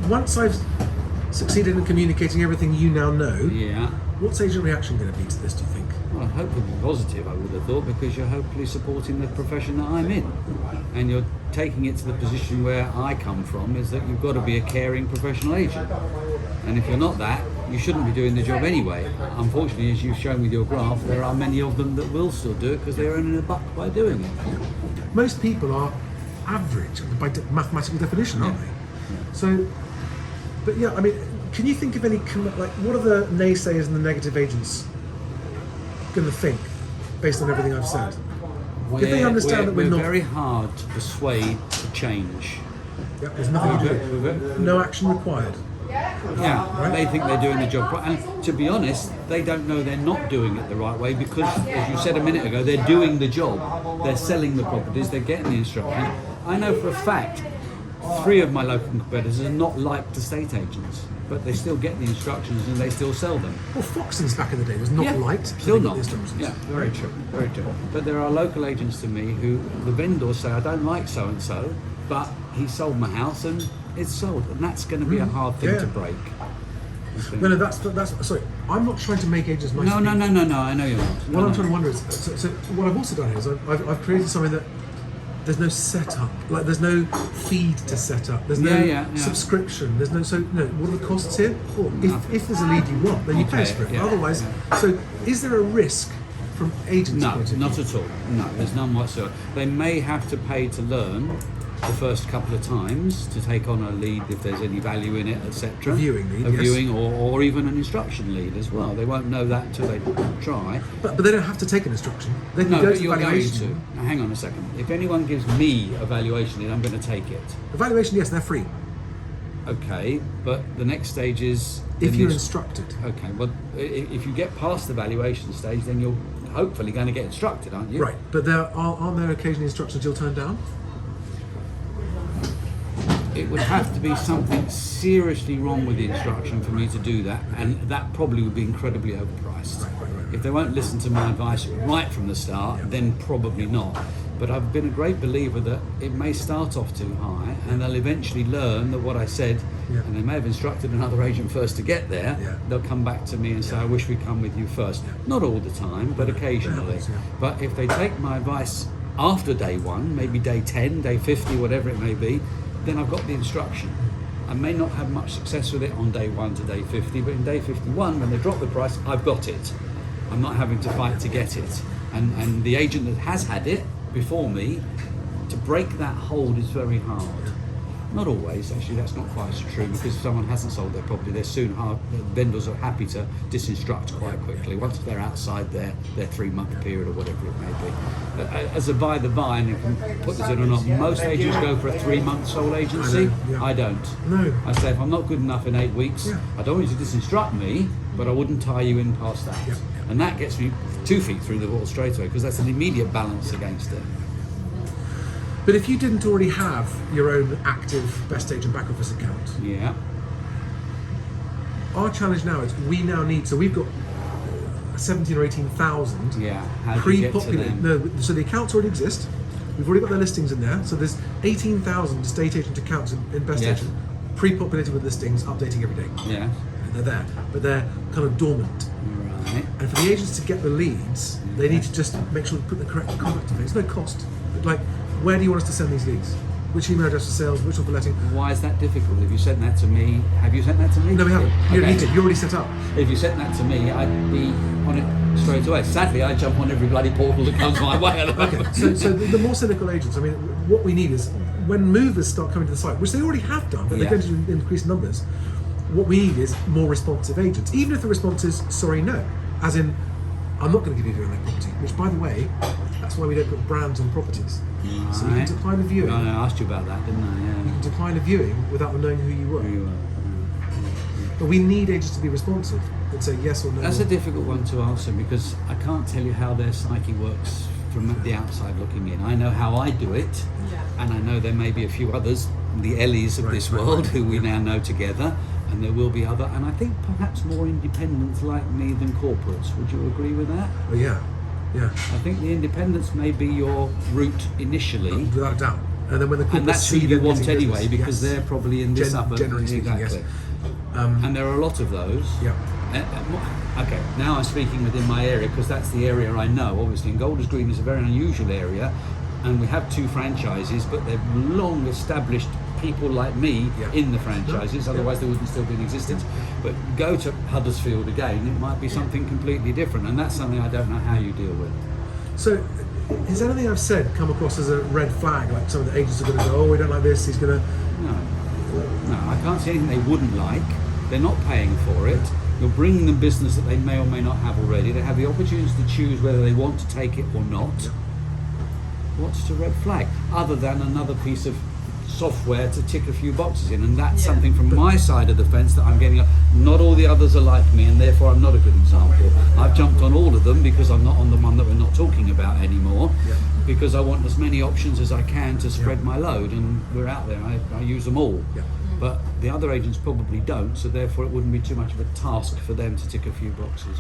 once I've succeeded in communicating everything you now know, Yeah. what's agent reaction going to be to this, do you think? Well, hopefully positive, I would have thought, because you're hopefully supporting the profession that I'm in. And you're taking it to the position where I come from, is that you've got to be a caring professional agent. And if you're not that, you shouldn't be doing the job anyway. Unfortunately, as you've shown with your graph, there are many of them that will still do it because they're earning a buck by doing it. Most people are average by mathematical definition, aren't they? So, but yeah, I mean, can you think of any, like, what are the naysayers and the negative agents going to think based on everything I've said? If they understand that we're not very hard to persuade to change. Yeah, there's nothing to do. No action required. Yeah, right? They think they're doing the job right. And to be honest, they don't know they're not doing it the right way because, as you said a minute ago, they're doing the job. They're selling the properties, they're getting the instruction. I know for a fact 3 of my local competitors are not liked estate agents, but they still get the instructions and they still sell them. Well, Foxton's back in the day was not liked. Still not. Yeah, very true, very true. But there are local agents to me who the vendors say, I don't like so-and-so, but he sold my house and it's sold. And that's going to be a hard thing to break. No, that's sorry. I'm not trying to make agents nice. No, I know you're not. What I'm trying to wonder is, so what I've also done here is I've created something that there's no setup, like there's no feed to set up, there's no subscription, there's no, what are the costs here? Well, if there's a lead you want, then you pay for it. Otherwise, so is there a risk from agents' point of view? No, not at all. No, there's none whatsoever. They may have to pay to learn the first couple of times to take on a lead if there's any value in it, etc. A viewing lead, a viewing or even an instruction lead as well. They won't know that until they try. But they don't have to take an instruction. They can go to evaluation. Now, hang on a second. If anyone gives me a valuation lead, I'm going to take it. Evaluation, yes, they're free. Okay, but the next stage is if you're instructed. Okay, well, if you get past the valuation stage, then you're hopefully going to get instructed, aren't you? Right, but aren't there occasionally instructions you'll turn down? It would have to be something seriously wrong with the instruction for me to do that, and that probably would be incredibly overpriced. Right. If they won't listen to my advice right from the start, then probably not. But I've been a great believer that it may start off too high, and they'll eventually learn that what I said, and they may have instructed another agent first to get there, they'll come back to me and say, I wish we'd come with you first. Not all the time, but occasionally. But if they take my advice after day 1, maybe day 10, day 50, whatever it may be, then I've got the instruction. I may not have much success with it on day 1 to day 50, but in day 51, when they drop the price, I've got it. I'm not having to fight to get it. And the agent that has had it before me, to break that hold is very hard. Not always, actually, that's not quite so true, because if someone hasn't sold their property, vendors are happy to disinstruct quite quickly once they're outside their 3-month period or whatever it may be. As a by the by, and if I put this in or not, most agents go for a 3-month sole agency. I don't. No. I say, if I'm not good enough in 8 weeks, I don't want you to disinstruct me, but I wouldn't tie you in past that. And that gets me 2 feet through the wall straight away, because that's an immediate balance against it. But if you didn't already have your own active BestAgent back office account, our challenge now is we now need, so we've got 17 or 18,000 pre-populated. No, so the accounts already exist. We've already got their listings in there. So there's 18,000 estate agent accounts in BestAgent, pre-populated with listings, updating every day. Yeah. They're there, but they're kind of dormant. Right. And for the agents to get the leads, they need to just make sure they put the correct contact in. It's no cost. But like, where do you want us to send these leads? Which email address for sales? Which one for letting? Why is that difficult? Have you sent that to me? Have you sent that to me? No, we haven't. You don't need to. You're already set up. If you sent that to me, I'd be on it straight away. Sadly, I jump on every bloody portal that comes my way. Okay. So the more cynical agents, I mean, what we need is when movers start coming to the site, which they already have done, but they're going to increase numbers. What we need is more responsive agents, even if the response is sorry, no, as in I'm not going to give you a view on that property. Which, by the way, that's why we don't put brands on properties. Right. So you can decline a viewing. No, I asked you about that, didn't I? Yeah. You can decline a viewing without them knowing who you were. But we need agents to be responsive and say yes or no. That's a difficult one to answer, because I can't tell you how their psyche works from the outside looking in. I know how I do it, and I know there may be a few others, the Ellies of this world, who we now know together, and there will be other, and I think perhaps more independents like me than corporates. Would you agree with that? Oh, yeah. I think the independents may be your route initially. Without a doubt. And then when the corporates and that's who see you them want getting anyway, business, because yes. they're probably in this upper. Generally speaking, Exactly. yes. And there are a lot of those. Yeah. Okay, now I'm speaking within my area because that's the area I know. Obviously, and Golders Green is a very unusual area, and we have 2 franchises, but they're long established people like me in the franchises. Otherwise, they wouldn't still be in existence. But go to Huddersfield again, it might be something completely different, and that's something I don't know how you deal with. So, has anything I've said come across as a red flag? Like some of the agents are going to go, "Oh, we don't like this." He's going to. No, I can't see anything they wouldn't like. They're not paying for it. You're bringing them business that they may or may not have already. They have the opportunity to choose whether they want to take it or not. Yeah. What's the red flag? Other than another piece of software to tick a few boxes in, and that's something from my side of the fence that I'm getting up. Not all the others are like me, and therefore I'm not a good example. I've jumped on all of them because I'm not on the one that we're not talking about anymore, because I want as many options as I can to spread my load, and we're out there. I use them all. But the other agents probably don't, so therefore it wouldn't be too much of a task for them to tick a few boxes.